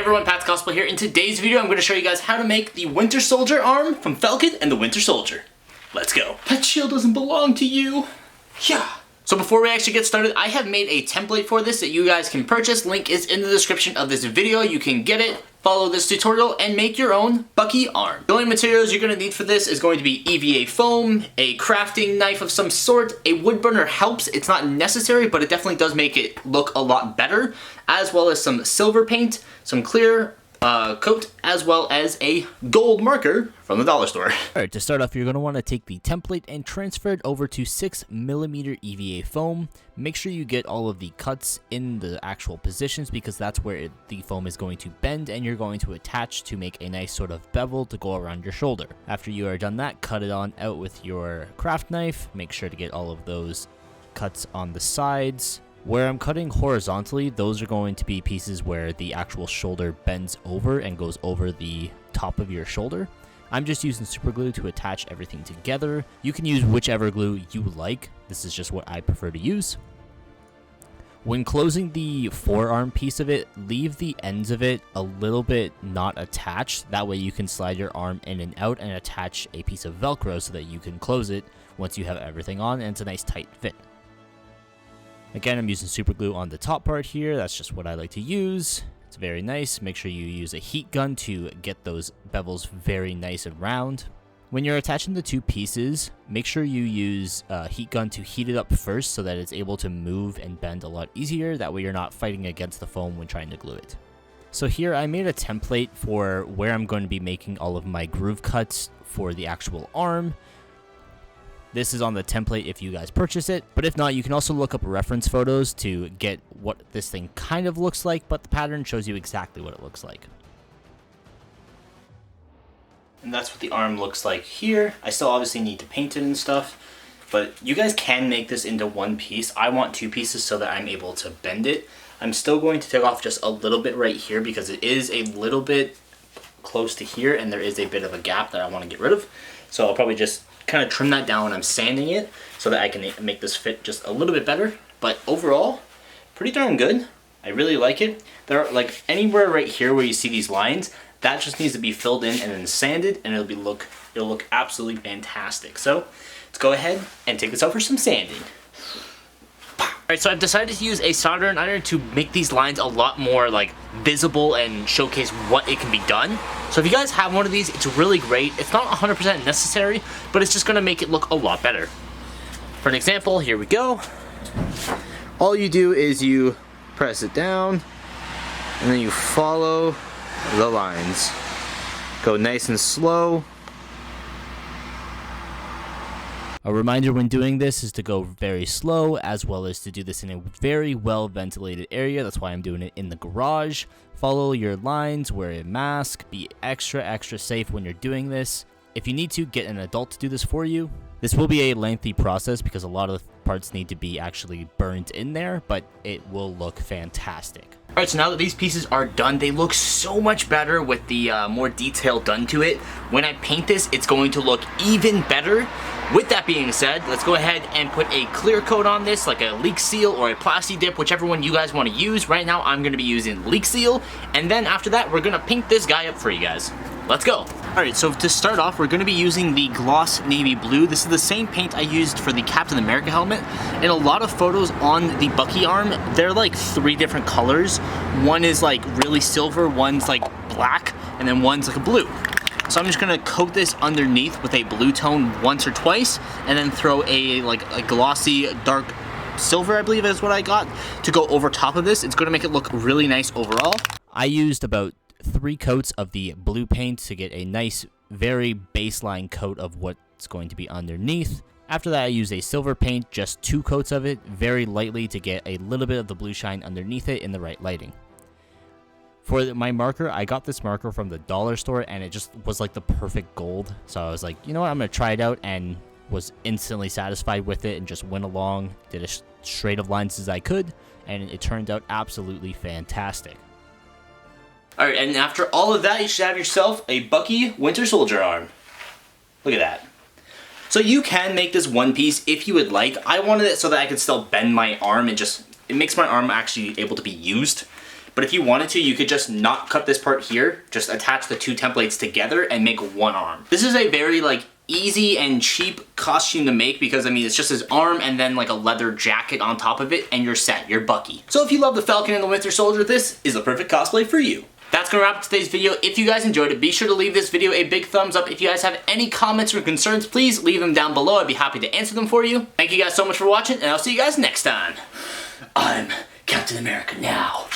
everyone, Pat's Cosplay here. In today's video, I'm going to show you guys how to make the Winter Soldier arm from Falcon and the Winter Soldier. Let's go. That shield doesn't belong to you. Yeah. So before we actually get started, I have made a template for this that you guys can purchase. Link is in the description of this video. You can get it, follow this tutorial, and make your own Bucky arm. The only materials you're going to need for this is going to be EVA foam, a crafting knife of some sort. A wood burner helps. It's not necessary, but it definitely does make it look a lot better, as well as some silver paint, some clear coat, as well as a gold marker from the dollar store. Alright, to start off, you're going to want to take the template and transfer it over to 6mm EVA foam. Make sure you get all of the cuts in the actual positions because that's where the foam is going to bend and you're going to attach to make a nice sort of bevel to go around your shoulder. After you are done that, cut it on out with your craft knife. Make sure to get all of those cuts on the sides. Where I'm cutting horizontally, those are going to be pieces where the actual shoulder bends over and goes over the top of your shoulder. I'm just using super glue to attach everything together. You can use whichever glue you like. This is just what I prefer to use. When closing the forearm piece of it, leave the ends of it a little bit not attached. That way you can slide your arm in and out and attach a piece of Velcro so that you can close it once you have everything on and it's a nice tight fit. Again, I'm using super glue on the top part here. That's just what I like to use. It's very nice. Make sure you use a heat gun to get those bevels very nice and round. When you're attaching the two pieces, make sure you use a heat gun to heat it up first so that it's able to move and bend a lot easier. That way you're not fighting against the foam when trying to glue it. So here I made a template for where I'm going to be making all of my groove cuts for the actual arm. This is on the template if you guys purchase it, but if not, you can also look up reference photos to get what this thing kind of looks like, but the pattern shows you exactly what it looks like. And that's what the arm looks like here. I still obviously need to paint it and stuff, but you guys can make this into one piece. I want two pieces so that I'm able to bend it. I'm still going to take off just a little bit right here because it is a little bit close to here and there is a bit of a gap that I want to get rid of. So I'll probably just kind of trim that down when I'm sanding it so that I can make this fit just a little bit better. But overall, pretty darn good. I really like it. There are like anywhere right here where you see these lines, that just needs to be filled in and then sanded, and it'll look absolutely fantastic. So let's go ahead and take this out for some sanding. Alright, so I've decided to use a soldering iron to make these lines a lot more like visible and showcase what it can be done. So if you guys have one of these, it's really great. It's not 100% necessary, but it's just going to make it look a lot better. For an example, here we go. All you do is you press it down, and then you follow the lines. Go nice and slow. A reminder when doing this is to go very slow, as well as to do this in a very well ventilated area. That's why I'm doing it in the garage. Follow your lines, wear a mask, be extra safe when you're doing this. If you need to, get an adult to do this for you. This will be a lengthy process because a lot of the parts need to be actually burned in there, but it will look fantastic. Alright, so now that these pieces are done, they look so much better with the more detail done to it. When I paint this, it's going to look even better. With that being said, let's go ahead and put a clear coat on this, like a leak seal or a plasti dip, whichever one you guys want to use. Right now, I'm going to be using leak seal, and then after that, we're going to paint this guy up for you guys. Let's go. Alright, so to start off, we're going to be using the gloss navy blue. This is the same paint I used for the Captain America helmet. In a lot of photos on the Bucky arm, they're like 3 different colors. One is like really silver, one's like black, and then one's like a blue. So I'm just going to coat this underneath with a blue tone once or twice, and then throw a glossy dark silver, I believe is what I got, to go over top of this. It's going to make it look really nice overall. I used about 3 coats of the blue paint to get a nice, very baseline coat of what's going to be underneath. After that, I used a silver paint, just 2 coats of it, very lightly to get a little bit of the blue shine underneath it in the right lighting. For my marker, I got this marker from the dollar store, and it just was like the perfect gold. So I was like, you know what, I'm going to try it out, and was instantly satisfied with it, and just went along, did as straight of lines as I could, and it turned out absolutely fantastic. Alright, and after all of that, you should have yourself a Bucky Winter Soldier arm. Look at that. So you can make this one piece if you would like. I wanted it so that I could still bend my arm and it makes my arm actually able to be used. But if you wanted to, you could just not cut this part here, just attach the two templates together and make one arm. This is a very like easy and cheap costume to make because I mean it's just his arm and then like a leather jacket on top of it and you're set, you're Bucky. So if you love the Falcon and the Winter Soldier, this is the perfect cosplay for you. That's gonna wrap up today's video. If you guys enjoyed it, be sure to leave this video a big thumbs up. If you guys have any comments or concerns, please leave them down below. I'd be happy to answer them for you. Thank you guys so much for watching, and I'll see you guys next time. I'm Captain America now.